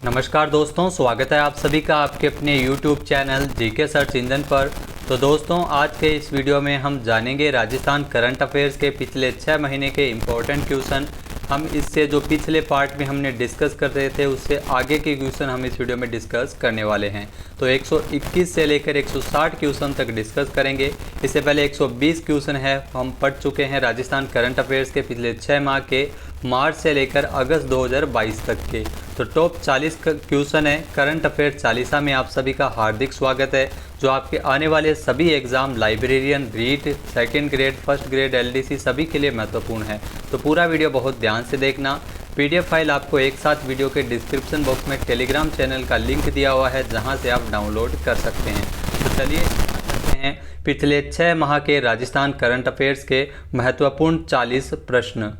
नमस्कार दोस्तों, स्वागत है आप सभी का आपके अपने YouTube channel GK search engine पर। तो दोस्तों, आज के इस वीडियो में हम जानेंगे राजस्थान करंट अफेयर्स के पिछले 6 महीने के इम्पोर्टेंट क्वेश्चन। हम इससे जो पिछले पार्ट में हमने डिस्कस कर रहे थे उससे आगे के क्वेश्चन हम इस वीडियो में डिस्कस करने वाले हैं। तो 121 से लेकर 160 क्वेश्चन तक डिस्कस करेंगे। इससे पहले 120 क्वेश्चन है हम पढ़ चुके हैं राजस्थान करंट अफेयर्स के पिछले 6 माह के, मार्च से लेकर अगस्त 2022 तक के। तो टॉप 40 क्वेश्चन है करंट अफेयर 40 में आप सभी का हार्दिक स्वागत है, जो आपके आने वाले सभी exam librarian, REET, second grade, first grade, LDC सभी के लिए महत्वपूर्ण है। तो पूरा वीडियो बहुत ध्यान से देखना। पीडीएफ फाइल आपको एक साथ वीडियो के डिस्क्रिप्शन बॉक्स में टेलीग्राम चैनल का लिंक दिया हुआ है, जहां से आप डाउनलोड कर सकते हैं। तो चलिए करते हैं पिछले 6 माह के राजस्थान करंट अफेयर्स के महत्वपूर्ण 40 प्रश्न।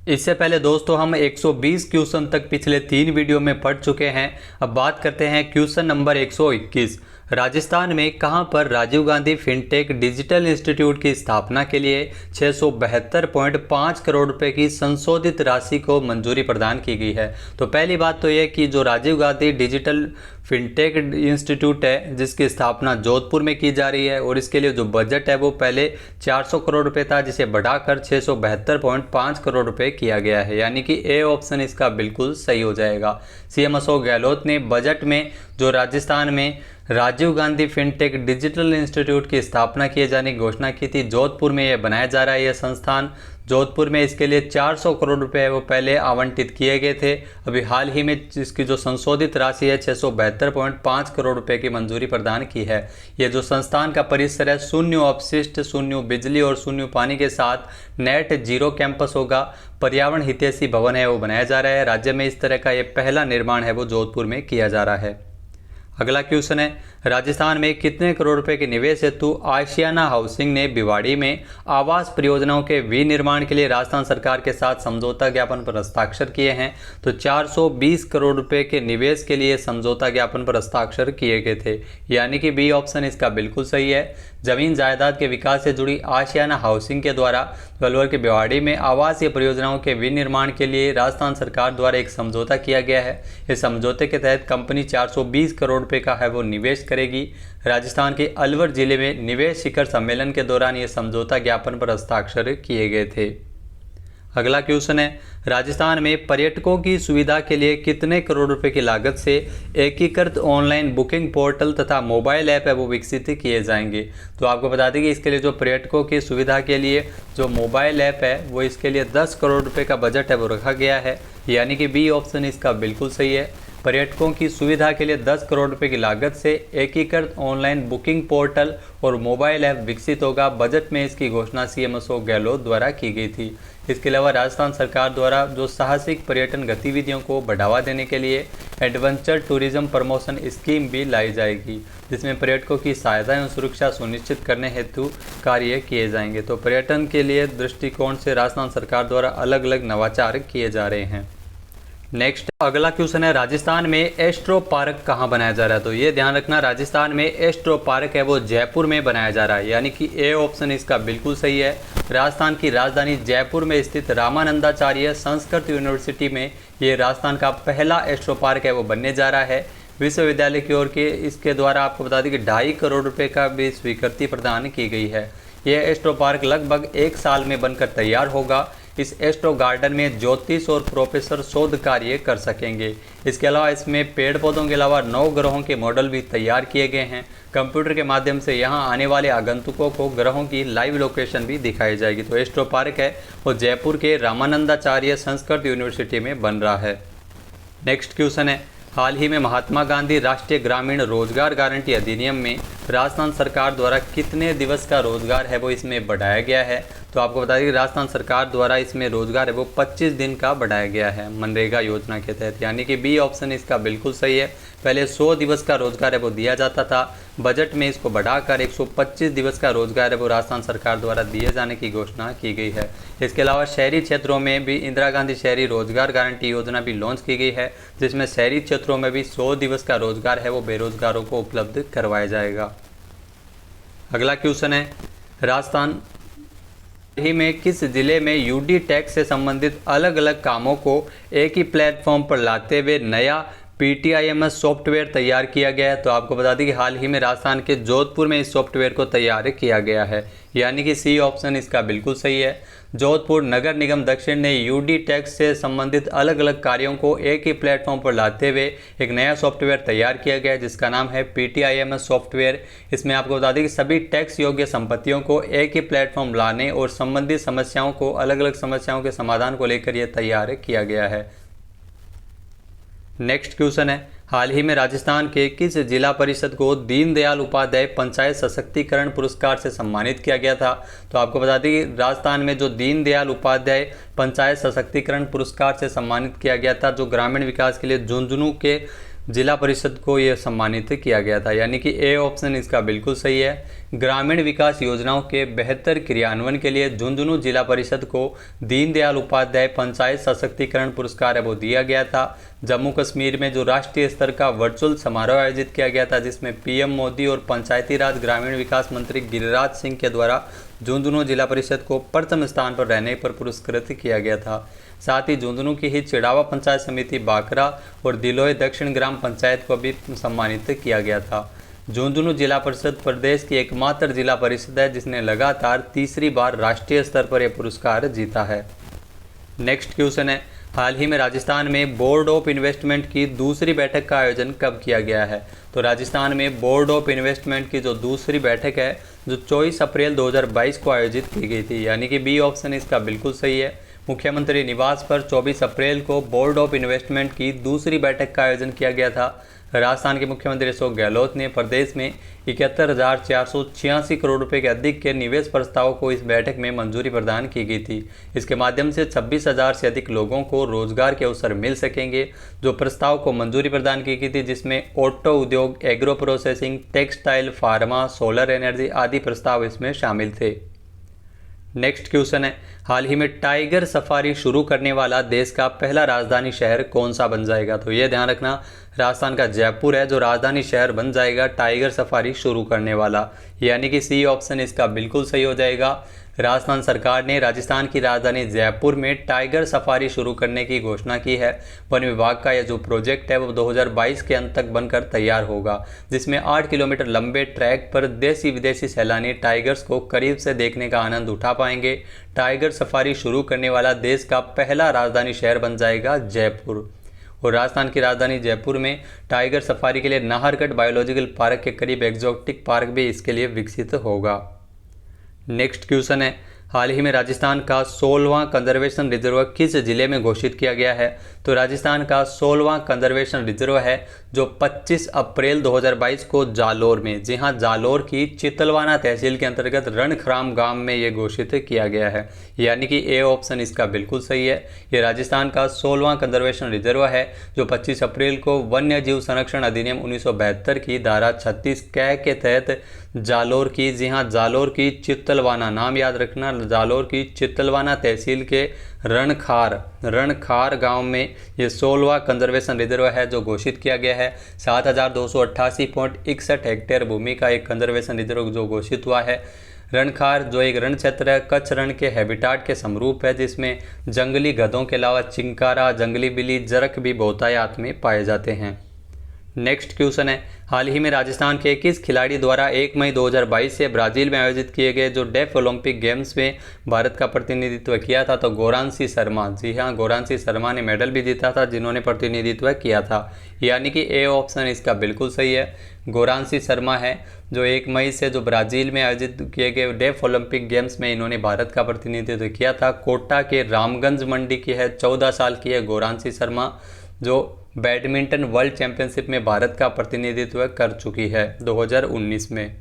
इससे पहले दोस्तों हम 120 क्वेश्चन तक पिछले 3 वीडियो में पढ़ चुके हैं। अब बात करते हैं क्वेश्चन नंबर 121। राजस्थान में कहां पर Rajiv Gandhi fintech digital institute की स्थापना के लिए 672.5 करोड़ रुपए की संशोधित राशि को मंजूरी प्रदान की गई है। तो पहली बात तो यह कि जो Rajiv Gandhi digital fintech institute है, जिसकी स्थापना जोधपुर में की जा रही है, और इसके लिए जो बजट है वो पहले 400 करोड़ रुपए था, जिसे बढ़ाकर 672.5 करोड़ रुपए किया गया है। यानी कि ए ऑप्शन इसका बिल्कुल सही हो जाएगा। सीएम अशोक गहलोत ने बजट में जो राजस्थान में Rajiv Gandhi fintech digital institute की स्थापना किए जाने की घोषणा की थी। जोधपुर में यह बनाया जा रहा है यह संस्थान। जोधपुर में इसके लिए 400 करोड़ रुपए वो पहले आवंटित किए गए थे। अभी हाल ही में इसकी जो संशोधित राशि है 672.5 करोड़ रुपए की मंजूरी प्रदान की है। ये जो संस्थान का परिसर है शून्य अपशिष्ट, शून्य बिजली और शून्य पानी के साथ नेट जीरो कैंपस होगा। पर्यावरण हितैषी भवन है वो बनाया जा रहा है। राज्य में इस तरह का ये पहला निर्माण है वो जोधपुर में किया जा रहा है। अगला क्वेश्चन है, राजस्थान में कितने करोड़ रुपए के निवेश हेतु आशियाना हाउसिंग ने भिवाड़ी में आवास परियोजनाओं के विनिर्माण के लिए राजस्थान सरकार के साथ समझौता ज्ञापन पर हस्ताक्षर किए हैं। तो 420 करोड़ रुपए के निवेश के लिए समझौता ज्ञापन पर हस्ताक्षर किए गए थे। यानी कि बी ऑप्शन इसका बिल्कुल सही है। जमीन जायदाद के विकास से जुड़ी आशियाना हाउसिंग के द्वारा अलवर के भिवाड़ी में आवासीय परियोजनाओं के विनिर्माण के लिए राजस्थान सरकार द्वारा एक समझौता किया गया है। इस समझौते के तहत कंपनी 420 करोड़ रुपए का है वो निवेश करेगी। राजस्थान के अलवर जिले में निवेश शिखर सम्मेलन के दौरान ये समझौता ज्ञापन पर हस्ताक्षर किए गए थे। अगला क्वेश्चन है, राजस्थान में पर्यटकों की सुविधा के लिए कितने करोड़ रुपए की लागत से एकीकृत ऑनलाइन बुकिंग पोर्टल तथा मोबाइल ऐप है वो विकसित किए जाएंगे। तो आपको बता दें कि इसके लिए जो पर्यटकों की सुविधा के लिए जो मोबाइल ऐप है वो इसके लिए 10 करोड़ रुपए का बजट है वो रखा गया है। यानी कि बी ऑप्शन इसका बिल्कुल सही है। पर्यटकों की सुविधा के लिए 10 करोड़ रुपए की लागत से एकीकृत ऑनलाइन बुकिंग पोर्टल और मोबाइल ऐप विकसित होगा। बजट में इसकी घोषणा सीएम अशोक गहलोत द्वारा की गई थी। इसके अलावा राजस्थान सरकार द्वारा जो साहसिक पर्यटन गतिविधियों को बढ़ावा देने के लिए एडवेंचर टूरिज्म प्रमोशन स्कीम भी लाई जाएगी, जिसमें पर्यटकों की सहायता एवं सुरक्षा सुनिश्चित करने हेतु कार्य किए जाएंगे। तो पर्यटन के लिए दृष्टिकोण से राजस्थान सरकार द्वारा अलग अलग नवाचार किए जा रहे हैं। नेक्स्ट अगला क्वेश्चन है, राजस्थान में एस्ट्रो पार्क कहाँ बनाया जा रहा है। तो ये ध्यान रखना, राजस्थान में एस्ट्रो पार्क है वो जयपुर में बनाया जा रहा है। यानी कि ए ऑप्शन इसका बिल्कुल सही है। राजस्थान की राजधानी जयपुर में स्थित रामानंदाचार्य संस्कृत यूनिवर्सिटी में ये राजस्थान का पहला एस्ट्रो पार्क है वो बनने जा रहा है। विश्वविद्यालय की ओर के इसके द्वारा आपको बता दें कि 2.5 करोड़ रुपये का भी स्वीकृति प्रदान की गई है। यह एस्ट्रो पार्क लगभग 1 साल में बनकर तैयार होगा। इस एस्ट्रो गार्डन में ज्योतिष और प्रोफेसर शोध कार्य कर सकेंगे। इसके अलावा इसमें पेड़ पौधों के अलावा 9 ग्रहों के मॉडल भी तैयार किए गए हैं। कंप्यूटर के माध्यम से यहां आने वाले आगंतुकों को ग्रहों की लाइव लोकेशन भी दिखाई जाएगी। तो एस्ट्रो पार्क है वो जयपुर के रामानंदाचार्य संस्कृत यूनिवर्सिटी में बन रहा है। नेक्स्ट क्वेश्चन है, हाल ही में महात्मा गांधी राष्ट्रीय ग्रामीण रोजगार गारंटी अधिनियम में राजस्थान सरकार द्वारा कितने दिवस का रोजगार है वो इसमें बढ़ाया गया है। तो आपको बता दें कि राजस्थान सरकार द्वारा इसमें रोजगार है वो 25 दिन का बढ़ाया गया है मनरेगा योजना के तहत। यानी कि बी ऑप्शन इसका बिल्कुल सही है। पहले 100 दिवस का रोजगार है वो दिया जाता था, बजट में इसको बढ़ाकर 125 दिवस का रोजगार है वो राजस्थान सरकार द्वारा दिए जाने की घोषणा की गई है। इसके अलावा शहरी क्षेत्रों में भी इंदिरा गांधी शहरी रोजगार गारंटी योजना भी लॉन्च की गई है, जिसमें शहरी क्षेत्रों में भी 100 दिवस का रोजगार है वो बेरोजगारों को उपलब्ध करवाया जाएगा। अगला क्वेश्चन है, राजस्थान ही में किस जिले में यूडी टैक्स से संबंधित अलग अलग कामों को एक ही प्लेटफॉर्म पर लाते हुए नया PTIMS सॉफ्टवेयर तैयार किया गया है? तो आपको बता दें कि हाल ही में राजस्थान के जोधपुर में इस सॉफ्टवेयर को तैयार किया गया है, यानी कि सी ऑप्शन इसका बिल्कुल सही है। जोधपुर नगर निगम दक्षिण ने यूडी टैक्स से संबंधित अलग अलग कार्यों को एक ही प्लेटफॉर्म पर लाते हुए एक नया सॉफ्टवेयर तैयार किया गया है जिसका नाम है PTIMS सॉफ्टवेयर। इसमें आपको बता दें कि सभी टैक्स योग्य संपत्तियों को एक ही प्लेटफॉर्म लाने और संबंधित समस्याओं को अलग अलग समस्याओं के समाधान को लेकर यह तैयार किया गया है। नेक्स्ट क्वेश्चन है, हाल ही में राजस्थान के किस जिला परिषद को दीनदयाल उपाध्याय पंचायत सशक्तिकरण पुरस्कार से सम्मानित किया गया था? तो आपको बता दें कि राजस्थान में जो दीनदयाल उपाध्याय पंचायत सशक्तिकरण पुरस्कार से सम्मानित किया गया था, जो ग्रामीण विकास के लिए झुंझुनू के जिला परिषद को यह सम्मानित किया गया था, यानी कि ए ऑप्शन इसका बिल्कुल सही है। ग्रामीण विकास योजनाओं के बेहतर क्रियान्वयन के लिए झुंझुनू जिला परिषद को दीनदयाल उपाध्याय पंचायत सशक्तिकरण पुरस्कार है वो दिया गया था। जम्मू कश्मीर में जो राष्ट्रीय स्तर का वर्चुअल समारोह आयोजित किया गया था जिसमें PM मोदी और पंचायती राज ग्रामीण विकास मंत्री गिरिराज सिंह के द्वारा झुंझुनू जिला परिषद को प्रथम स्थान पर रहने पर पुरस्कृत किया गया था। साथ ही झुंझुनू की ही चिड़ावा पंचायत समिति बाकरा और दिलोय दक्षिण ग्राम पंचायत को भी सम्मानित किया गया था। झुंझुनू जिला परिषद प्रदेश की एकमात्र जिला परिषद है जिसने लगातार तीसरी बार राष्ट्रीय स्तर पर यह पुरस्कार जीता है। नेक्स्ट क्वेश्चन है, हाल ही में राजस्थान में बोर्ड ऑफ इन्वेस्टमेंट की दूसरी बैठक का आयोजन कब किया गया है? तो राजस्थान में बोर्ड ऑफ इन्वेस्टमेंट की जो दूसरी बैठक है जो 24 अप्रैल 2022 को आयोजित की गई थी, यानी कि बी ऑप्शन इसका बिल्कुल सही है। मुख्यमंत्री निवास पर 24 अप्रैल को बोर्ड ऑफ इन्वेस्टमेंट की दूसरी बैठक का आयोजन किया गया था। राजस्थान के मुख्यमंत्री अशोक गहलोत ने प्रदेश में 71,486 करोड़ रुपए के अधिक के निवेश प्रस्तावों को इस बैठक में मंजूरी प्रदान की गई थी। इसके माध्यम से 26,000 से अधिक लोगों को रोजगार के अवसर मिल सकेंगे। जो प्रस्ताव को मंजूरी प्रदान की गई थी जिसमें ऑटो उद्योग, agro processing, textile, pharma, solar energy आदि प्रस्ताव इसमें शामिल थे। नेक्स्ट क्वेश्चन है, हाल ही में टाइगर सफारी शुरू करने वाला देश का पहला राजधानी शहर कौन सा बन जाएगा? तो ये ध्यान रखना, राजस्थान का जयपुर है जो राजधानी शहर बन जाएगा टाइगर सफारी शुरू करने वाला, यानी कि सी ऑप्शन इसका बिल्कुल सही हो जाएगा। राजस्थान सरकार ने राजस्थान की राजधानी जयपुर में टाइगर सफारी शुरू करने की घोषणा की है। वन विभाग का यह जो प्रोजेक्ट है वो 2022 के अंत तक बनकर तैयार होगा, जिसमें 8 किलोमीटर लंबे ट्रैक पर देसी विदेशी सैलानी टाइगर्स को करीब से देखने का आनंद उठा पाएंगे। टाइगर सफारी शुरू करने वाला देश का पहला राजधानी शहर बन जाएगा जयपुर। और राजस्थान की राजधानी जयपुर में टाइगर सफारी के लिए नाहरगढ़ बायोलॉजिकल पार्क के करीब एक्जोटिक पार्क भी इसके लिए विकसित होगा। नेक्स्ट क्वेश्चन है, हाल ही में राजस्थान का 16वां कंजर्वेशन रिजर्व किस जिले में घोषित किया गया है? तो राजस्थान का 16वां कंजर्वेशन रिजर्व है जो 25 अप्रैल 2022 को जालोर में, जी हाँ, जालोर की चितलवाना तहसील के अंतर्गत रणखराम गांव में ये घोषित किया गया है, यानी कि ए ऑप्शन इसका बिल्कुल सही है। ये राजस्थान का 16वां कंजर्वेशन रिजर्व है जो 25 अप्रैल को वन्य जीव संरक्षण अधिनियम 1972 की धारा 36 क के तहत जालोर की, जी हाँ, जालोर की चितलवाना, नाम याद रखना, जालोर की चितलवाना तहसील के रणखार गांव में ये 16वां कंजर्वेशन रिजर्व है जो घोषित किया गया है। 7,288.61 हेक्टेयर भूमि का एक कंजर्वेशन रिजर्व जो घोषित हुआ है। रणखार जो एक रण क्षेत्र है कच्छ रण के हैबिटाट के समरूप है जिसमें जंगली गधों के अलावा चिंकारा, जंगली बिल्ली, जरख भी बहुतायत में पाए जाते हैं। नेक्स्ट क्वेश्चन है, हाल ही में राजस्थान के किस खिलाड़ी द्वारा 1 मई 2022 से ब्राजील में आयोजित किए गए जो डेफ ओलंपिक गेम्स में भारत का प्रतिनिधित्व किया था? तो गोरांशी शर्मा, जी हाँ, गोरांशी शर्मा ने मेडल भी जीता था जिन्होंने प्रतिनिधित्व किया था, यानी कि ए ऑप्शन इसका बिल्कुल सही है। गोरांशी शर्मा है जो 1 मई से जो ब्राज़ील में आयोजित किए गए डेफ ओलंपिक गेम्स में इन्होंने भारत का प्रतिनिधित्व किया था। कोटा के रामगंज मंडी की है, 14 साल की है गोरांशी शर्मा जो बैडमिंटन वर्ल्ड चैंपियनशिप में भारत का प्रतिनिधित्व कर चुकी है 2019 में।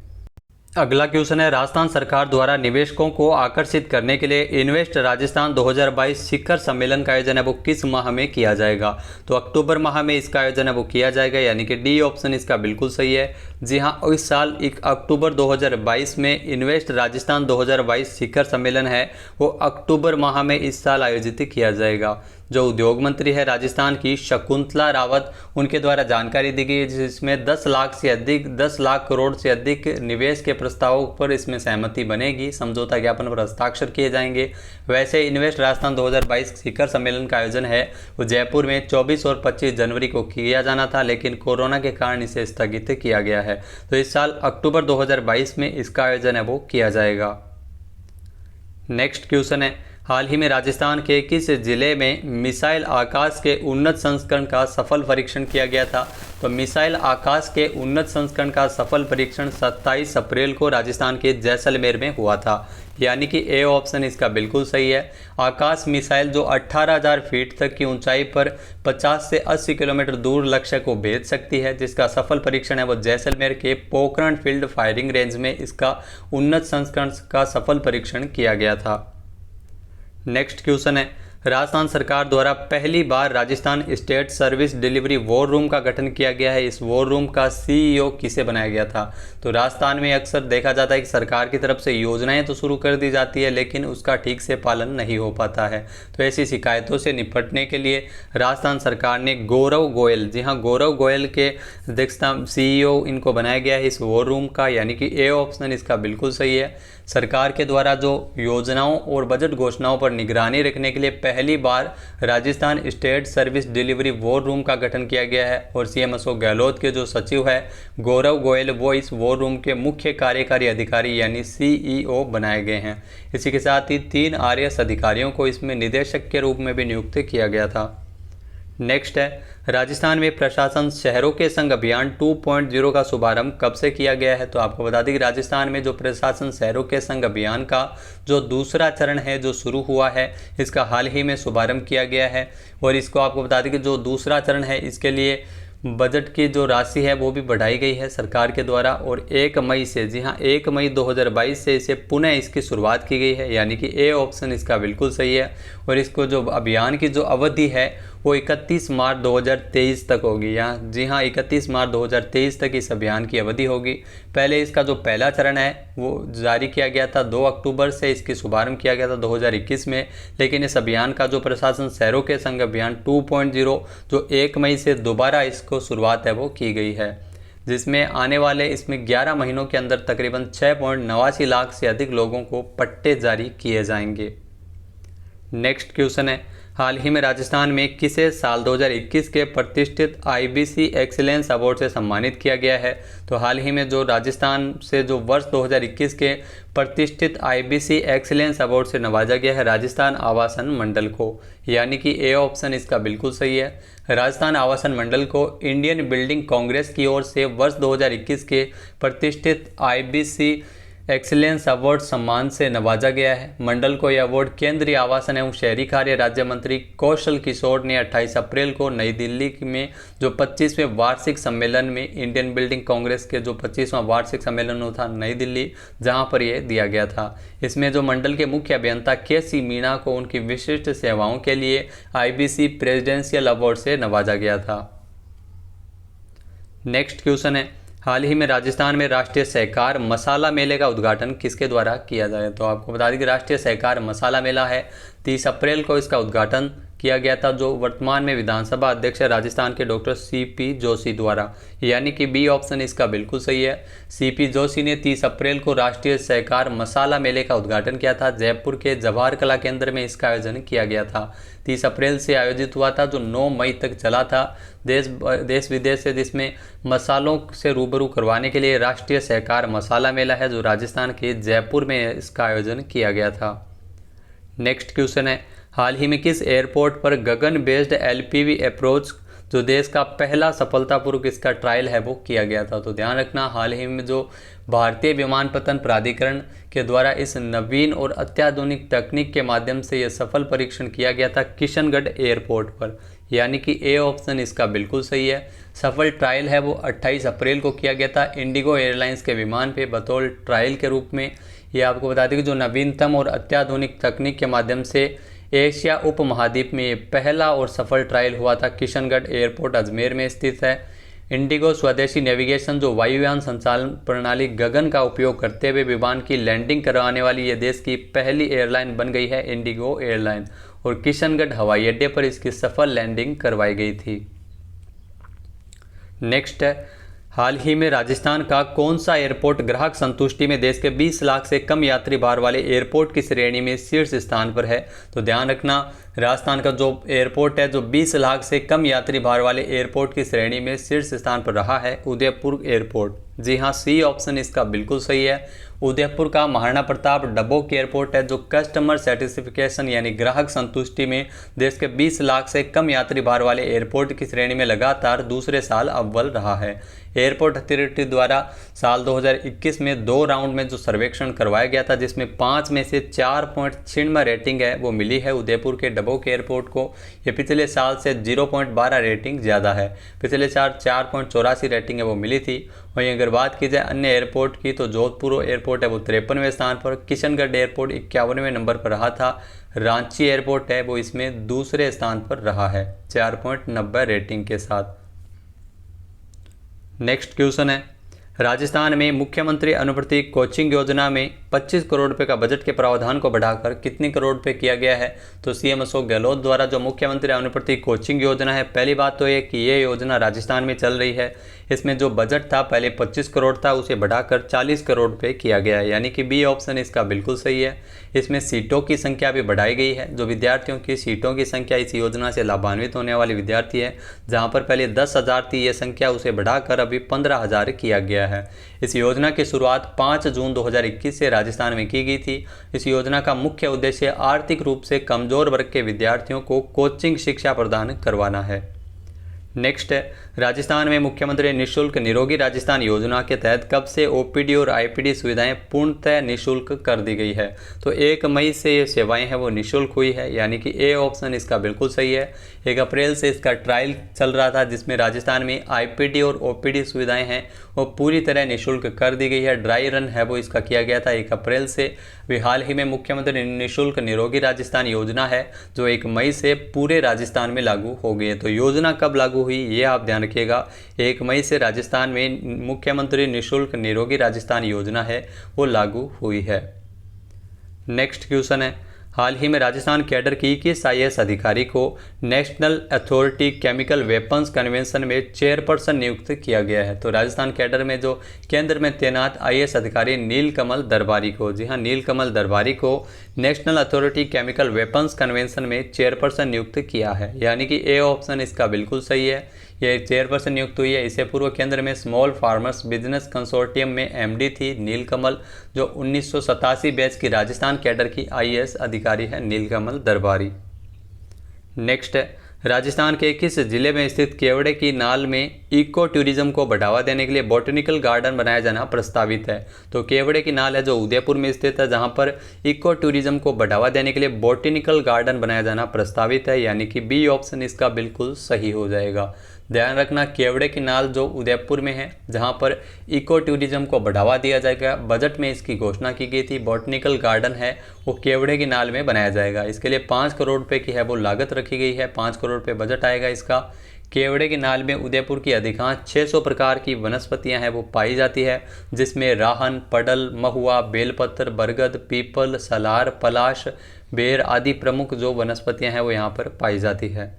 अगला क्वेश्चन है, राजस्थान सरकार द्वारा निवेशकों को आकर्षित करने के लिए इन्वेस्ट राजस्थान 2022 शिखर सम्मेलन का आयोजन है वो किस माह में किया जाएगा? तो अक्टूबर माह में इसका आयोजन है वो किया जाएगा, यानी कि डी ऑप्शन इसका बिल्कुल सही है। जी हाँ, इस साल अक्टूबर 2022 में इन्वेस्ट राजस्थान 2022 शिखर सम्मेलन है वो अक्टूबर माह में इस साल आयोजित किया जाएगा। जो उद्योग मंत्री है राजस्थान की शकुंतला रावत, उनके द्वारा जानकारी दी गई है, जिसमें 10 लाख करोड़ से अधिक निवेश के प्रस्तावों पर इसमें सहमति बनेगी, समझौता ज्ञापन पर हस्ताक्षर किए जाएंगे। वैसे इन्वेस्ट राजस्थान 2022 शिखर सम्मेलन का आयोजन है वो जयपुर में 24 और 25 जनवरी को किया जाना था, लेकिन कोरोना के कारण इसे स्थगित किया गया है। तो इस साल अक्टूबर 2022 में इसका आयोजन है वो किया जाएगा। नेक्स्ट क्वेश्चन है, हाल ही में राजस्थान के किस जिले में मिसाइल आकाश के उन्नत संस्करण का सफल परीक्षण किया गया था? तो मिसाइल आकाश के उन्नत संस्करण का सफल परीक्षण 27 अप्रैल को राजस्थान के जैसलमेर में हुआ था, यानी कि ए ऑप्शन इसका बिल्कुल सही है। आकाश मिसाइल जो 18,000 फीट तक की ऊंचाई पर 50 से 80 किलोमीटर दूर लक्ष्य को भेज सकती है, जिसका सफल परीक्षण है वो जैसलमेर के पोखरण फील्ड फायरिंग रेंज में इसका उन्नत संस्करण का सफल परीक्षण किया गया था। नेक्स्ट क्वेश्चन है, राजस्थान सरकार द्वारा पहली बार Rajasthan state service delivery war room का गठन किया गया है। इस वॉर रूम का सीईओ किसे बनाया गया था? तो राजस्थान में अक्सर देखा जाता है कि सरकार की तरफ से योजनाएं तो शुरू कर दी जाती है, लेकिन उसका ठीक से पालन नहीं हो पाता है। तो ऐसी शिकायतों से निपटने के लिए राजस्थान सरकार ने गौरव गोयल, जी हाँ गौरव गोयल के अध्यक्षता सीईओ इनको बनाया गया है इस वॉर रूम का, यानी कि ए ऑप्शन इसका बिल्कुल सही है। सरकार के द्वारा जो योजनाओं और बजट घोषणाओं पर निगरानी रखने के लिए पहली बार Rajasthan state service delivery war room का गठन किया गया है, और सीएम अशोक गहलोत के जो सचिव है गौरव गोयल वो इस वॉर रूम के मुख्य कार्यकारी अधिकारी यानी सीईओ बनाए गए हैं। इसी के साथ ही 3 आरएएस अधिकारियों को इसमें निदेशक के रूप में भी नियुक्त किया गया था। नेक्स्ट है, राजस्थान में प्रशासन शहरों के संग अभियान 2.0 का शुभारंभ कब से किया गया है? तो आपको बता दें कि राजस्थान में जो प्रशासन शहरों के संग अभियान का जो दूसरा चरण है जो शुरू हुआ है, इसका हाल ही में शुभारंभ किया गया है। और इसको आपको बता दें कि जो दूसरा चरण है इसके लिए बजट की जो राशि है वो भी बढ़ाई गई है सरकार के द्वारा, और 1 मई से, जी हाँ 1 मई 2022 से इसे पुनः इसकी शुरुआत की गई है, यानी कि ए ऑप्शन इसका बिल्कुल सही है। और इसको जो अभियान की जो अवधि है वो 31 मार्च 2023 तक होगी, यहाँ जी हाँ 31 मार्च 2023 तक इस अभियान की अवधि होगी। पहले इसका जो पहला चरण है वो जारी किया गया था 2 अक्टूबर से, इसकी शुभारंभ किया गया था 2021 में, लेकिन इस अभियान का जो प्रशासन शहरों के संग अभियान 2.0 जो 1 मई से दोबारा इसको शुरुआत है वो की गई है, जिसमें आने वाले इसमें 11 महीनों के अंदर तकरीबन 6.89 लाख से अधिक लोगों को पट्टे जारी किए जाएंगे। नेक्स्ट क्वेश्चन है, हाल ही में राजस्थान में किसे साल 2021 के प्रतिष्ठित आईबीसी एक्सीलेंस अवार्ड से सम्मानित किया गया है? तो हाल ही में जो राजस्थान से जो वर्ष 2021 के प्रतिष्ठित आईबीसी एक्सीलेंस अवार्ड से नवाजा गया है राजस्थान आवासन मंडल को, यानी कि ए ऑप्शन इसका बिल्कुल सही है। राजस्थान आवासन मंडल को इंडियन बिल्डिंग कांग्रेस की ओर से वर्ष 2021 के प्रतिष्ठित आईबीसी एक्सीलेंस अवार्ड सम्मान से नवाजा गया है। मंडल को यह अवार्ड केंद्रीय आवासन एवं शहरी कार्य राज्य मंत्री कौशल किशोर ने 28 अप्रैल को नई दिल्ली में जो 25वें वार्षिक सम्मेलन में इंडियन बिल्डिंग कांग्रेस के जो 25वां वार्षिक सम्मेलन था नई दिल्ली, जहां पर यह दिया गया था। इसमें जो मंडल के मुख्य अभियंता के.सी. मीणा को उनकी विशिष्ट सेवाओं के लिए आईबीसी प्रेसिडेंशियल अवार्ड से नवाजा गया था। नेक्स्ट क्वेश्चन है, हाल ही में राजस्थान में राष्ट्रीय सहकार मसाला मेले का उद्घाटन किसके द्वारा किया जाए? तो आपको बता दें कि राष्ट्रीय सहकार मसाला मेला है 30 अप्रैल को इसका उद्घाटन किया गया था, जो वर्तमान में विधानसभा अध्यक्ष राजस्थान के डॉक्टर सीपी जोशी द्वारा, यानी कि बी ऑप्शन इसका बिल्कुल सही है। सीपी जोशी ने 30 अप्रैल को राष्ट्रीय सहकार मसाला मेले का उद्घाटन किया था। जयपुर के जवाहर कला केंद्र में इसका आयोजन किया गया था। 30 अप्रैल से आयोजित हुआ था, जो 9 मई तक चला था। देश विदेश से जिसमें मसालों से रूबरू करवाने के लिए राष्ट्रीय सहकार मसाला मेला है, जो राजस्थान के जयपुर में इसका आयोजन किया गया था। नेक्स्ट क्वेश्चन है, हाल ही में किस एयरपोर्ट पर गगन बेस्ड एलपीवी अप्रोच जो देश का पहला सफलतापूर्वक इसका ट्रायल है वो किया गया था? तो ध्यान रखना, हाल ही में जो भारतीय विमानपत्तन प्राधिकरण के द्वारा इस नवीन और अत्याधुनिक तकनीक के माध्यम से यह सफल परीक्षण किया गया था किशनगढ़ एयरपोर्ट पर, यानी कि ए ऑप्शन इसका बिल्कुल सही है। सफल ट्रायल है वो 28 अप्रैल को किया गया था इंडिगो एयरलाइंस के विमान पे बतौर ट्रायल के रूप में। ये आपको बता दें कि जो नवीनतम और अत्याधुनिक तकनीक के माध्यम से एशिया उपमहाद्वीप में ये पहला और सफल ट्रायल हुआ था। किशनगढ़ एयरपोर्ट अजमेर में स्थित है। इंडिगो स्वदेशी नेविगेशन जो वायुयान संचालन प्रणाली गगन का उपयोग करते हुए विमान की लैंडिंग करवाने वाली ये देश की पहली एयरलाइन बन गई है इंडिगो एयरलाइन। और किशनगढ़ हवाई अड्डे पर इसकी सफल लैंडिंग करवाई गई थी। नेक्स्ट है, हाल ही में राजस्थान का कौन सा एयरपोर्ट ग्राहक संतुष्टि में देश के 20 लाख से कम यात्री भार वाले एयरपोर्ट की श्रेणी में शीर्ष स्थान पर है? तो ध्यान रखना, राजस्थान का जो एयरपोर्ट है जो 20 लाख से कम यात्री भार वाले एयरपोर्ट की श्रेणी में शीर्ष स्थान पर रहा है, उदयपुर एयरपोर्ट। जी हाँ, सी ऑप्शन इसका बिल्कुल सही है। उदयपुर का महाराणा प्रताप डबोक एयरपोर्ट है जो कस्टमर सेटिस्फिकेशन यानी ग्राहक संतुष्टि में देश के 20 लाख से कम यात्री भार वाले एयरपोर्ट की श्रेणी में लगातार दूसरे साल अव्वल रहा है। एयरपोर्ट अथॉरिटी द्वारा साल 2021 में 2 राउंड में जो सर्वेक्षण करवाया गया था, जिसमें 5 में से 4.6 रेटिंग है वो मिली है उदयपुर के डबोक एयरपोर्ट को। ये पिछले साल से 0.12 रेटिंग ज़्यादा है। पिछले साल 4.84 रेटिंग है वो मिली थी। वहीं अगर बात की जाए अन्य एयरपोर्ट की, तो जोधपुर एयरपोर्ट है वो 53वें स्थान पर, किशनगढ़ एयरपोर्ट 51वें नंबर पर रहा था, रांची एयरपोर्ट है वो इसमें दूसरे स्थान पर रहा है 4.90 रेटिंग के साथ। नेक्स्ट क्वेश्चन है, राजस्थान में मुख्यमंत्री अनुवर्ती कोचिंग योजना में 25 करोड़ रुपए का बजट के प्रावधान को बढ़ाकर कितने करोड़ रुपए किया गया है? तो सीएम अशोक गहलोत द्वारा जो मुख्यमंत्री अनुवर्ती कोचिंग योजना है, पहली बात तो ये कि ये योजना राजस्थान में चल रही है। इसमें जो बजट था पहले 25 करोड़ था, उसे बढ़ाकर 40 करोड़ रुपए किया गया है, यानी कि बी ऑप्शन इसका बिल्कुल सही है। इसमें सीटों की संख्या भी बढ़ाई गई है। जो विद्यार्थियों की सीटों की संख्या इस योजना से लाभान्वित होने वाले विद्यार्थी है, जहाँ पर पहले 10,000 थी ये संख्या, उसे बढ़ाकर अभी 15,000 किया गया है। इस योजना की शुरुआत 5 जून 2021 से राजस्थान में की गई थी। इस योजना का मुख्य उद्देश्य आर्थिक रूप से कमजोर वर्ग के विद्यार्थियों को कोचिंग शिक्षा प्रदान करवाना है। नेक्स्ट है, राजस्थान में मुख्यमंत्री निःशुल्क निरोगी राजस्थान योजना के तहत कब से ओपीडी और आईपीडी सुविधाएं पूर्णतः निःशुल्क कर दी गई है? तो 1 मई से ये सेवाएं हैं वो निःशुल्क हुई है, यानी कि ए ऑप्शन इसका बिल्कुल सही है। 1 अप्रैल से इसका ट्रायल चल रहा था, जिसमें राजस्थान में आईपीडी और ओपीडी सुविधाएं हैं वो पूरी तरह निःशुल्क कर दी गई है। ड्राई रन है वो इसका किया गया था 1 अप्रैल से। हाल ही में मुख्यमंत्री निःशुल्क निरोगी राजस्थान योजना है जो 1 मई से पूरे राजस्थान में लागू हो गई है। तो योजना कब लागू हुई ये आप ध्यान रखिएगा। 1 मई से राजस्थान में मुख्यमंत्री निःशुल्क निरोगी राजस्थान योजना है वो लागू हुई है। नेक्स्ट क्वेश्चन है, हाल ही में राजस्थान कैडर की किस IAS अधिकारी को national authority chemical weapons convention में चेयरपर्सन नियुक्त किया गया है? तो राजस्थान कैडर में जो केंद्र में तैनात IAS अधिकारी नीलकमल दरबारी को, जी हाँ, नीलकमल दरबारी को national authority chemical weapons convention में चेयरपर्सन नियुक्त किया है, यानी कि ए ऑप्शन इसका बिल्कुल सही है। ये चेयरपर्सन नियुक्त हुई है। इससे पूर्व केंद्र में स्मॉल फार्मर्स बिजनेस कंसोर्टियम में MD थी नीलकमल, जो 1987 बैच की राजस्थान कैडर की IAS अधिकारी है नीलकमल दरबारी। नेक्स्ट है, राजस्थान के किस जिले में स्थित केवड़े की नाल में इको टूरिज्म को बढ़ावा देने के लिए बोटेनिकल गार्डन बनाया जाना प्रस्तावित है? तो केवड़े की नाल है जो उदयपुर में स्थित है, जहां पर इको टूरिज्म को बढ़ावा देने के लिए बोटेनिकल गार्डन बनाया जाना प्रस्तावित है, यानी कि बी ऑप्शन इसका बिल्कुल सही हो जाएगा। ध्यान रखना, केवड़े की नाल जो उदयपुर में है, जहां पर इको टूरिज्म को बढ़ावा दिया जाएगा, बजट में इसकी घोषणा की गई थी। बोटेनिकल गार्डन है वो केवड़े की नाल में बनाया जाएगा। इसके लिए 5 करोड़ रुपए की है वो लागत रखी गई है, 5 करोड़ रुपए बजट आएगा इसका। केवड़े की नाल में उदयपुर की अधिकांश 600 प्रकार की वनस्पतियां हैं वो पाई जाती है, जिसमें राहन, पडल, महुआ, बेलपत्र, बरगद, पीपल, सलार, पलाश, बेर आदि प्रमुख जो वनस्पतियां हैं वो यहाँ पर पाई जाती है।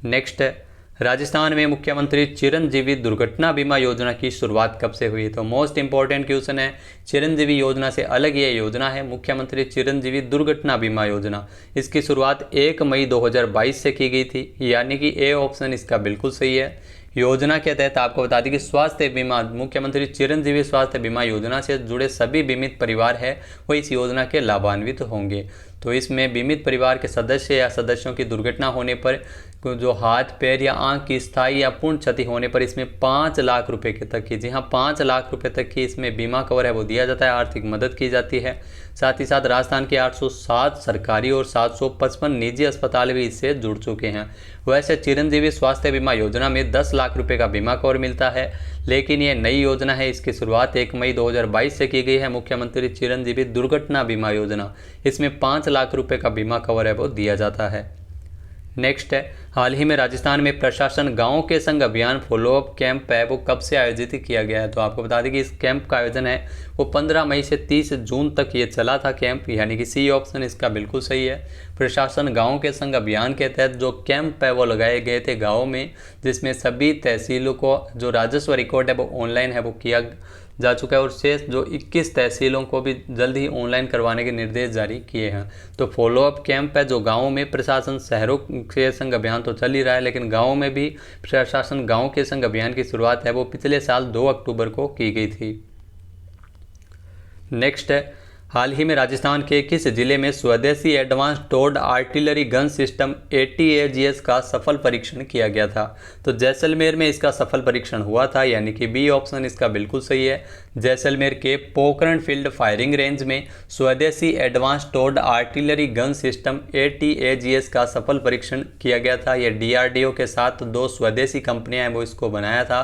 नेक्स्ट है, राजस्थान में मुख्यमंत्री चिरंजीवी दुर्घटना बीमा योजना की शुरुआत कब से हुई? तो मोस्ट इंपॉर्टेंट क्वेश्चन है। चिरंजीवी योजना से अलग ये योजना है मुख्यमंत्री चिरंजीवी दुर्घटना बीमा योजना। इसकी शुरुआत 1 मई 2022 से की गई थी, यानी कि ए ऑप्शन इसका बिल्कुल सही है। योजना के तहत आपको बता दें कि स्वास्थ्य बीमा, मुख्यमंत्री चिरंजीवी स्वास्थ्य बीमा योजना से जुड़े सभी बीमित परिवार है वो इस योजना के लाभान्वित होंगे। तो इसमें बीमित परिवार के सदस्य या सदस्यों की दुर्घटना होने पर जो हाथ, पैर या आंख की स्थायी या पूर्ण क्षति होने पर इसमें 5 लाख रुपए के तक की, जी हाँ, 5 लाख रुपए तक की इसमें बीमा कवर है वो दिया जाता है, आर्थिक मदद की जाती है। साथ ही साथ राजस्थान के 807 सरकारी और 755 निजी अस्पताल भी इससे जुड़ चुके हैं। वैसे चिरंजीवी स्वास्थ्य बीमा योजना में 10 लाख रुपए का बीमा कवर मिलता है, लेकिन ये नई योजना है। इसकी शुरुआत 1 मई 2022 से की गई है, मुख्यमंत्री चिरंजीवी दुर्घटना बीमा योजना। इसमें 5 लाख रुपए का बीमा कवर है वो दिया जाता है। नेक्स्ट है, हाल ही में राजस्थान में प्रशासन गांव के संग अभियान फॉलोअप कैंप है वो कब से आयोजित किया गया है। तो आपको बता दें कि इस कैंप का आयोजन है वो 15 मई से 30 जून तक ये चला था कैंप, यानी कि सी ऑप्शन इसका बिल्कुल सही है। प्रशासन गांव के संग अभियान के तहत जो कैंप है वो लगाए गए थे गाँव में, जिसमें सभी तहसीलों को जो राजस्व रिकॉर्ड है वो ऑनलाइन है वो किया जा चुका है और शेष जो 21 तहसीलों को भी जल्द ही ऑनलाइन करवाने के निर्देश जारी किए हैं। तो फॉलोअप कैंप है जो गाँव में प्रशासन शहरों के संग अभियान तो चल ही रहा है, लेकिन गाँव में भी प्रशासन गाँव के संग अभियान की शुरुआत है वो पिछले साल 2 अक्टूबर को की गई थी। नेक्स्ट है, हाल ही में राजस्थान के किस जिले में स्वदेशी एडवांस टोर्ड आर्टिलरी गन सिस्टम ATAGS का सफल परीक्षण किया गया था। तो जैसलमेर में इसका सफल परीक्षण हुआ था, यानी कि बी ऑप्शन इसका बिल्कुल सही है। जैसलमेर के पोखरण फील्ड फायरिंग रेंज में स्वदेशी एडवांस टोर्ड आर्टिलरी गन सिस्टम ATAGS का सफल परीक्षण किया गया था। यह DRDO के साथ 2 स्वदेशी कंपनियां हैं वो इसको बनाया था।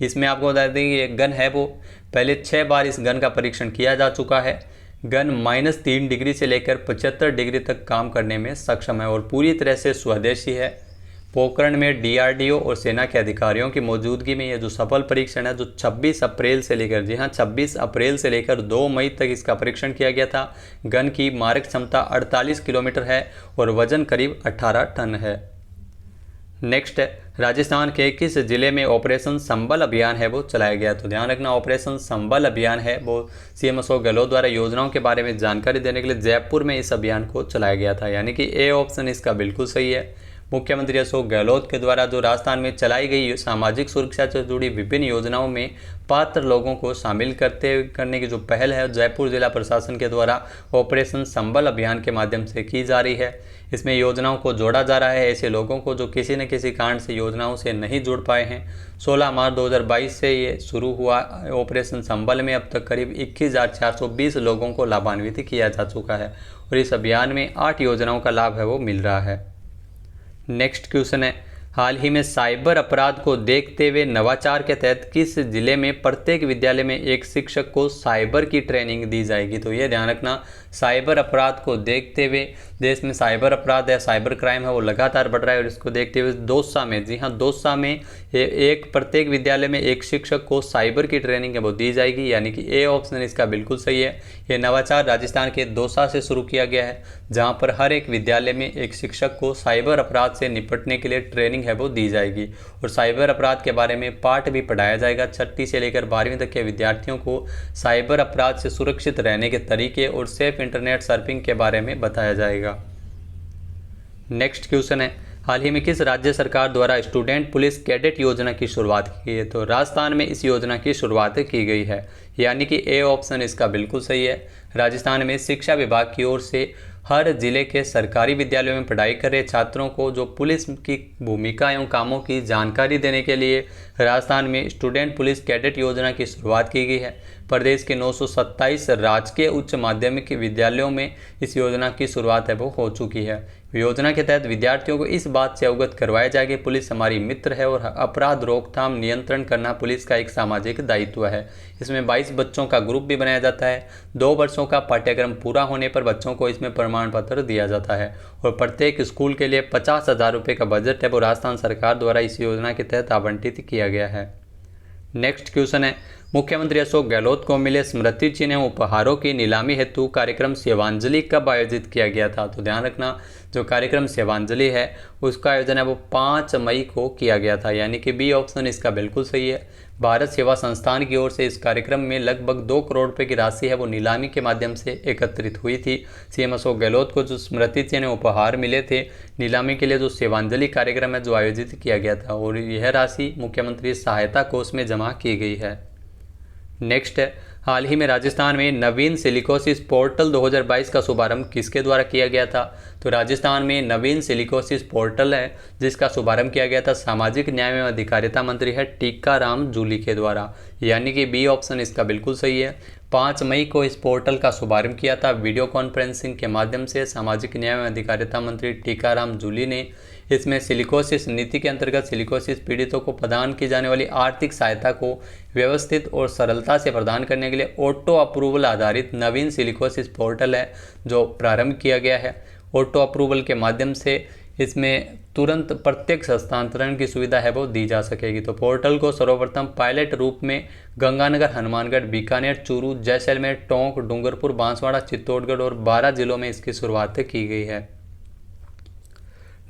इसमें आपको बता दें कि ये गन है वो पहले 6 बार इस गन का परीक्षण किया जा चुका है। गन -3 डिग्री से लेकर 75 डिग्री तक काम करने में सक्षम है और पूरी तरह से स्वदेशी है। पोखरण में DRDO और सेना के अधिकारियों की मौजूदगी में यह जो सफल परीक्षण है जो 26 अप्रैल से लेकर 26 अप्रैल से लेकर 2 मई तक इसका परीक्षण किया गया था। गन की मारक क्षमता 48 किलोमीटर है और वजन करीब 18 टन है। नेक्स्ट है, राजस्थान के किस जिले में ऑपरेशन संबल अभियान है वो चलाया गया। तो ध्यान रखना, ऑपरेशन संबल अभियान है वो CM अशोक गहलोत द्वारा योजनाओं के बारे में जानकारी देने के लिए जयपुर में इस अभियान को चलाया गया था, यानी कि ए ऑप्शन इसका बिल्कुल सही है। मुख्यमंत्री अशोक गहलोत के द्वारा जो राजस्थान में चलाई गई सामाजिक सुरक्षा से जुड़ी विभिन्न योजनाओं में पात्र लोगों को शामिल करने की जो पहल है जयपुर जिला प्रशासन के द्वारा ऑपरेशन संबल अभियान के माध्यम से की जा रही है। इसमें योजनाओं को जोड़ा जा रहा है ऐसे लोगों को जो किसी न किसी कारण से योजनाओं से नहीं जुड़ पाए हैं। 16 मार्च 2022 से ये शुरू हुआ ऑपरेशन संबल में अब तक करीब 21,420 लोगों को लाभान्वित किया जा चुका है और इस अभियान में 8 योजनाओं का लाभ है वो मिल रहा है। नेक्स्ट क्वेश्चन है, हाल ही में साइबर अपराध को देखते हुए नवाचार के तहत किस जिले में प्रत्येक विद्यालय में एक शिक्षक को साइबर की ट्रेनिंग दी जाएगी। तो ये ध्यान रखना, साइबर अपराध को देखते हुए देश में साइबर अपराध है, साइबर क्राइम है वो लगातार बढ़ रहा है और इसको देखते हुए दौसा में, जी हाँ दौसा में प्रत्येक विद्यालय में एक शिक्षक को साइबर की ट्रेनिंग है वो दी जाएगी, यानी कि ए ऑप्शन इसका बिल्कुल सही है। ये नवाचार राजस्थान के दौसा से शुरू किया गया है, जहाँ पर हर एक विद्यालय में एक शिक्षक को साइबर अपराध से निपटने के लिए ट्रेनिंग है वो दी जाएगी और साइबर अपराध के बारे में पाठ भी पढ़ाया जाएगा। 6वीं से लेकर 12वीं तक के विद्यार्थियों को साइबर अपराध से सुरक्षित रहने के तरीके और सेफ इंटरनेट सर्फिंग के बारे में बताया जाएगा। नेक्स्ट क्वेश्चन है, हाल ही में किस राज्य सरकार द्वारा स्टूडेंट पुलिस कैडेट योजना की शुरुआत की है। तो राजस्थान में इस योजना की शुरुआत की गई है, यानी कि ए ऑप्शन इसका बिल्कुल सही है। राजस्थान में शिक्षा विभाग की ओर से हर जिले के सरकारी विद्यालयों में पढ़ाई कर रहे छात्रों को जो पुलिस की भूमिका एवं कामों की जानकारी देने के लिए राजस्थान में स्टूडेंट पुलिस कैडेट योजना की शुरुआत की गई है। प्रदेश के 927 राजकीय उच्च माध्यमिक विद्यालयों में इस योजना की शुरुआत है वो हो चुकी है। योजना के तहत विद्यार्थियों को इस बात से अवगत करवाया जाए कि पुलिस हमारी मित्र है और अपराध रोकथाम नियंत्रण करना पुलिस का एक सामाजिक दायित्व है। इसमें 22 बच्चों का ग्रुप भी बनाया जाता है। 2 वर्षों का पाठ्यक्रम पूरा होने पर बच्चों को इसमें प्रमाण पत्र दिया जाता है और प्रत्येक स्कूल के लिए 50,000 रुपये का बजट है वो राजस्थान सरकार द्वारा इस योजना के तहत आवंटित किया गया है। नेक्स्ट क्वेश्चन है, मुख्यमंत्री अशोक गहलोत को मिले स्मृति चिन्ह एवं उपहारों की नीलामी हेतु कार्यक्रम सेवांजलि कब आयोजित किया गया था। तो ध्यान रखना, जो कार्यक्रम सेवांजलि है उसका आयोजन है वो 5 मई को किया गया था, यानी कि बी ऑप्शन इसका बिल्कुल सही है। भारत सेवा संस्थान की ओर से इस कार्यक्रम में लगभग 2 करोड़ रुपए की राशि है वो नीलामी के माध्यम से एकत्रित हुई थी। CM अशोक गहलोत को जो स्मृति चिन्ह उपहार मिले थे नीलामी के लिए जो सेवांजलि कार्यक्रम है जो आयोजित किया गया था और यह राशि मुख्यमंत्री सहायता कोष में जमा की गई है। नेक्स्ट है, हाल ही में राजस्थान में नवीन सिलिकोसिस पोर्टल 2022 का शुभारंभ किसके द्वारा किया गया था। तो राजस्थान में नवीन सिलिकोसिस पोर्टल है जिसका शुभारंभ किया गया था सामाजिक न्याय एवं अधिकारिता मंत्री है टीकाराम जूली के द्वारा, यानी कि बी ऑप्शन इसका बिल्कुल सही है। 5 मई को इस पोर्टल का शुभारंभ किया था वीडियो कॉन्फ्रेंसिंग के माध्यम से सामाजिक न्याय एवं अधिकारिता मंत्री टीकाराम जूली ने। इसमें सिलिकोसिस नीति के अंतर्गत सिलिकोसिस पीड़ितों को प्रदान की जाने वाली आर्थिक सहायता को व्यवस्थित और सरलता से प्रदान करने के लिए ऑटो अप्रूवल आधारित नवीन सिलिकोसिस पोर्टल है जो प्रारंभ किया गया है। ऑटो अप्रूवल के माध्यम से इसमें तुरंत प्रत्यक्ष हस्तांतरण की सुविधा है वो दी जा सकेगी। तो पोर्टल को सर्वप्रथम पायलट रूप में गंगानगर, हनुमानगढ़, बीकानेर, चूरू, जैसलमेर, टोंक, डूंगरपुर, बांसवाड़ा, चित्तौड़गढ़ और 12 जिलों में इसकी शुरुआत की गई है।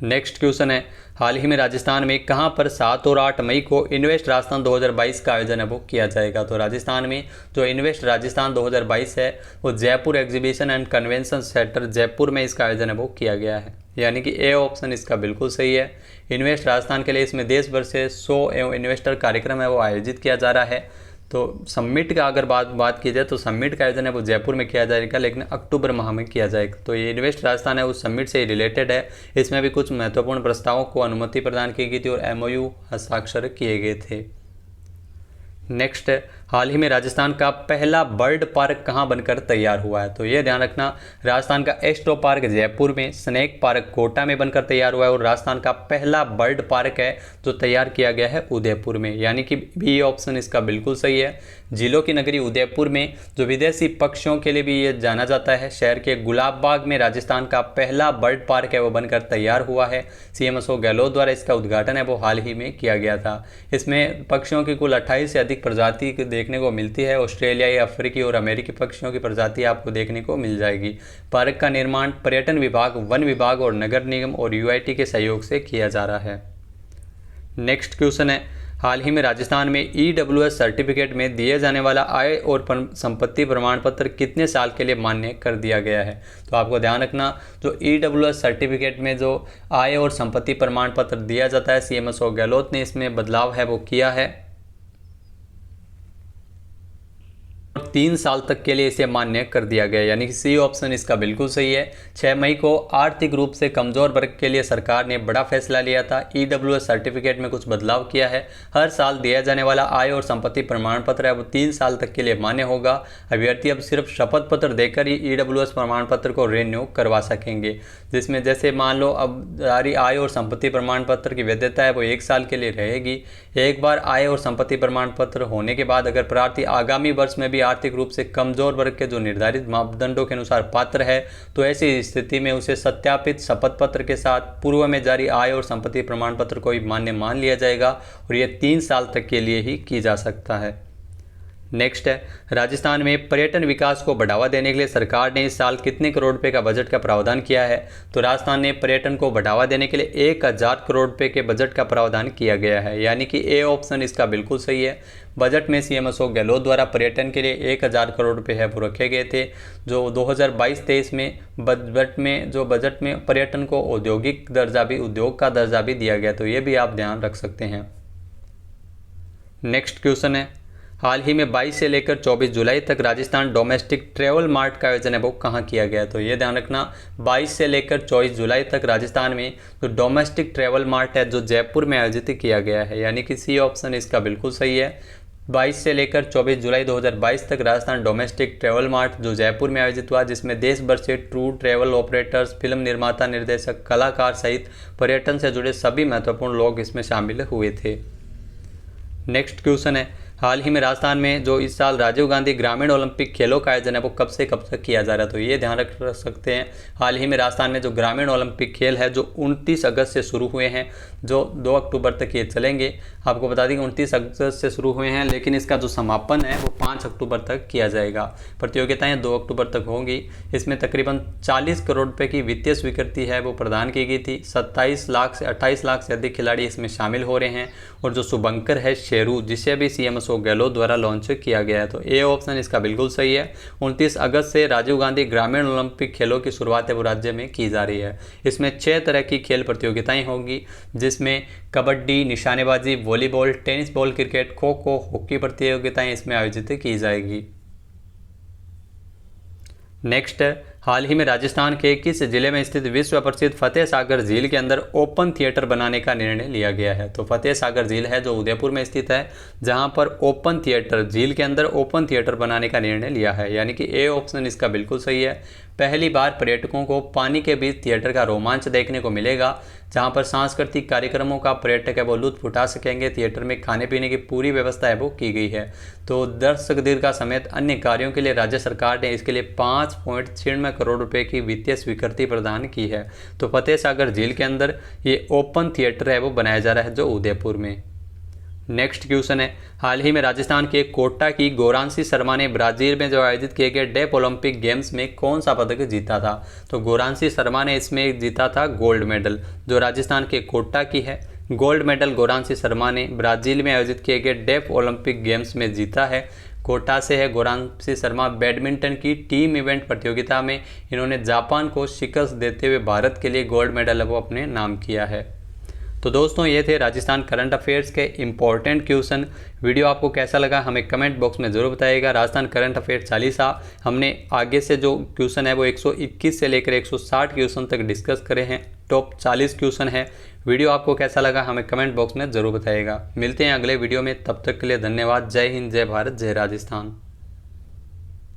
नेक्स्ट क्वेश्चन है, हाल ही में राजस्थान में कहां पर 7 और 8 मई को इन्वेस्ट राजस्थान 2022 का आयोजन है वो किया जाएगा। तो राजस्थान में जो इन्वेस्ट राजस्थान 2022 है वो Jaipur exhibition and convention centre Jaipur में इसका आयोजन है वो किया गया है, यानी कि ए ऑप्शन इसका बिल्कुल सही है। इन्वेस्ट राजस्थान के लिए इसमें देश भर से 100 इन्वेस्टर कार्यक्रम है वो आयोजित किया जा रहा है। तो समिट का अगर बात की जाए तो समिट का आयोजन है वो जयपुर में किया जाएगा, लेकिन अक्टूबर माह में किया जाएगा। तो ये इन्वेस्ट राजस्थान है उस समिट से रिलेटेड है। इसमें भी कुछ महत्वपूर्ण प्रस्तावों को अनुमति प्रदान की गई थी और MOU हस्ताक्षर किए गए थे। नेक्स्ट है, हाल ही में राजस्थान का पहला बर्ड पार्क कहां बनकर तैयार हुआ है। तो ये ध्यान रखना, राजस्थान का एस्ट्रो पार्क जयपुर में, स्नेक पार्क कोटा में बनकर तैयार हुआ है और राजस्थान का पहला बर्ड पार्क है जो तैयार किया गया है उदयपुर में, यानी कि बी ऑप्शन इसका बिल्कुल सही है। जिलों की नगरी उदयपुर में जो विदेशी पक्षियों के लिए भी ये जाना जाता है, शहर के गुलाब बाग में राजस्थान का पहला बर्ड पार्क है वो बनकर तैयार हुआ है। CM गहलोत द्वारा इसका उद्घाटन है वो हाल ही में किया गया था। इसमें पक्षियों की कुल 28 से अधिक प्रजाति देखने को मिलती है। ऑस्ट्रेलियाई, अफ्रीकी और अमेरिकी पक्षियों की प्रजाति आपको देखने को मिल जाएगी। पार्क का निर्माण पर्यटन विभाग, वन विभाग और नगर निगम और UIT के सहयोग से किया जा रहा है। नेक्स्ट क्वेश्चन है, हाल ही में राजस्थान में EWS सर्टिफिकेट में दिए जाने वाला आय और संपत्ति प्रमाण पत्र कितने साल के लिए मान्य कर दिया गया है। तो आपको ध्यान रखना, जो EWS सर्टिफिकेट में जो आय और संपत्ति प्रमाण पत्र दिया जाता है, CM गहलोत ने इसमें बदलाव है वो किया है। 3 साल तक के लिए इसे मान्य कर दिया गया, यानी कि सी ऑप्शन इसका बिल्कुल सही है। 6 मई को आर्थिक रूप से कमजोर वर्ग के लिए सरकार ने बड़ा फैसला लिया था। EWS सर्टिफिकेट में कुछ बदलाव किया है। हर साल दिया जाने वाला आय और संपत्ति प्रमाण पत्र है वो 3 साल तक के लिए मान्य होगा। अभ्यर्थी अब सिर्फ शपथ पत्र देकर ही EWS प्रमाण पत्र को रिन्यू करवा सकेंगे, जिसमें जैसे मान लो अब जारी आय और संपत्ति प्रमाण पत्र की वैधता है वो 1 साल के लिए रहेगी। एक बार आय और संपत्ति प्रमाण पत्र होने के बाद अगर प्रार्थी आगामी वर्ष में भी आर्थिक रूप से कमजोर वर्ग के जो निर्धारित मापदंडों के अनुसार पात्र है, तो ऐसी स्थिति में उसे सत्यापित शपथ पत्र के साथ पूर्व में जारी आय और संपत्ति प्रमाण पत्र को ही मान्य मान लिया जाएगा और यह 3 साल तक के लिए ही की जा सकता है। नेक्स्ट है, राजस्थान में पर्यटन विकास को बढ़ावा देने के लिए सरकार ने इस साल कितने करोड़ रुपए का बजट का प्रावधान किया है। तो राजस्थान ने पर्यटन को बढ़ावा देने के लिए 1000 करोड़ रुपए के बजट का प्रावधान किया गया है, यानी कि ए ऑप्शन इसका बिल्कुल सही है। बजट में CM गहलोत द्वारा पर्यटन के लिए 1000 करोड़ रुपए है वो रखे गए थे। जो 2022-23 में बजट में पर्यटन को उद्योग का दर्जा भी दिया गया, तो ये भी आप ध्यान रख सकते हैं। नेक्स्ट क्वेश्चन है, हाल ही में 22 से लेकर 24 जुलाई तक राजस्थान डोमेस्टिक ट्रैवल मार्ट का आयोजन है वो कहाँ किया गया। तो ये ध्यान रखना, 22 से लेकर 24 जुलाई तक राजस्थान में जो डोमेस्टिक ट्रैवल मार्ट है जो जयपुर में आयोजित किया गया है, यानी कि सी ऑप्शन इसका बिल्कुल सही है। 22 से लेकर 24 जुलाई 2022 तक राजस्थान डोमेस्टिक ट्रैवल मार्ट जो जयपुर में आयोजित हुआ, जिसमें देश भर से टूर ट्रैवल ऑपरेटर्स, फिल्म निर्माता, निर्देशक, कलाकार सहित पर्यटन से जुड़े सभी महत्वपूर्ण लोग इसमें शामिल हुए थे। नेक्स्ट क्वेश्चन है, हाल ही में राजस्थान में जो इस साल राजीव गांधी ग्रामीण ओलंपिक खेलों का आयोजन है वो कब से कब तक किया जा रहा है। तो ये ध्यान रख सकते हैं, हाल ही में राजस्थान में जो ग्रामीण ओलंपिक खेल है जो 29 अगस्त से शुरू हुए हैं, जो 2 अक्टूबर तक ये चलेंगे। आपको बता दें कि 29 अगस्त से शुरू हुए हैं, लेकिन इसका जो समापन है वो 5 अक्टूबर तक किया जाएगा। प्रतियोगिताएं 2 अक्टूबर तक होंगी। इसमें तकरीबन 40 करोड़ रुपये की वित्तीय स्वीकृति है वो प्रदान की गई थी। 27 लाख से 28 लाख से अधिक खिलाड़ी इसमें शामिल हो रहे हैं और जो शुभंकर है शेरू, जिसे भी CM गहलोत द्वारा लॉन्च किया गया है, तो ए ऑप्शन इसका बिल्कुल सही है। 29 अगस्त से राजीव गांधी ग्रामीण ओलंपिक खेलों की शुरुआत है वो राज्य में की जा रही है। इसमें 6 तरह की खेल प्रतियोगिताएं होंगी, जिसमें कबड्डी, निशानेबाजी, volleyball, tennis ball, cricket, kho kho, hockey प्रतियोगिताएं इसमें आयोजित की जाएगी। नेक्स्ट है, हाल ही में राजस्थान के किस जिले में स्थित विश्व प्रसिद्ध फतेह सागर झील के अंदर ओपन थिएटर बनाने का निर्णय लिया गया है। तो फतेह सागर झील है जो उदयपुर में स्थित है, जहां पर ओपन थिएटर, झील के अंदर ओपन थिएटर बनाने का निर्णय लिया है, यानी कि ए ऑप्शन इसका बिल्कुल सही है। पहली बार पर्यटकों को पानी के बीच थिएटर का रोमांच देखने को मिलेगा, जहां पर सांस्कृतिक कार्यक्रमों का पर्यटक है वो लुत्फ उठा सकेंगे। थिएटर में खाने पीने की पूरी व्यवस्था है वो की गई है। तो दर्शक दीर्घा समेत अन्य कार्यों के लिए राज्य सरकार ने इसके लिए 5.96 करोड़ रुपए की वित्तीय स्वीकृति प्रदान की है। तो फतेह सागर झील के अंदर ये ओपन थिएटर है वो बनाया जा रहा है जो उदयपुर में। नेक्स्ट क्वेश्चन है, हाल ही में राजस्थान के कोटा की गौरांशी शर्मा ने ब्राजील में जो आयोजित किए गए डेफ ओलंपिक गेम्स में कौन सा पदक जीता था? तो गौरांशी शर्मा ने इसमें जीता था गोल्ड मेडल, जो राजस्थान के कोटा की है। गोल्ड मेडल गौरांशी शर्मा ने ब्राजील में आयोजित किए गए डेफ ओलंपिक गेम्स में जीता है। कोटा से है गौरांशी शर्मा। बैडमिंटन की टीम इवेंट प्रतियोगिता में इन्होंने जापान को शिकस्त देते हुए भारत के लिए गोल्ड मेडल वो अपने नाम किया है। तो दोस्तों ये थे राजस्थान करंट अफेयर्स के इम्पोर्टेंट क्वेश्चन। वीडियो आपको कैसा लगा हमें कमेंट बॉक्स में ज़रूर बताइएगा। राजस्थान करंट अफेयर्स 40 हमने आगे से जो क्वेश्चन है वो 121 से लेकर 160 क्वेश्चन तक डिस्कस करे हैं। टॉप 40 क्वेश्चन है। वीडियो आपको कैसा लगा हमें कमेंट बॉक्स में ज़रूर बताइएगा। मिलते हैं अगले वीडियो में, तब तक के लिए धन्यवाद। जय हिंद, जय भारत, जय राजस्थान।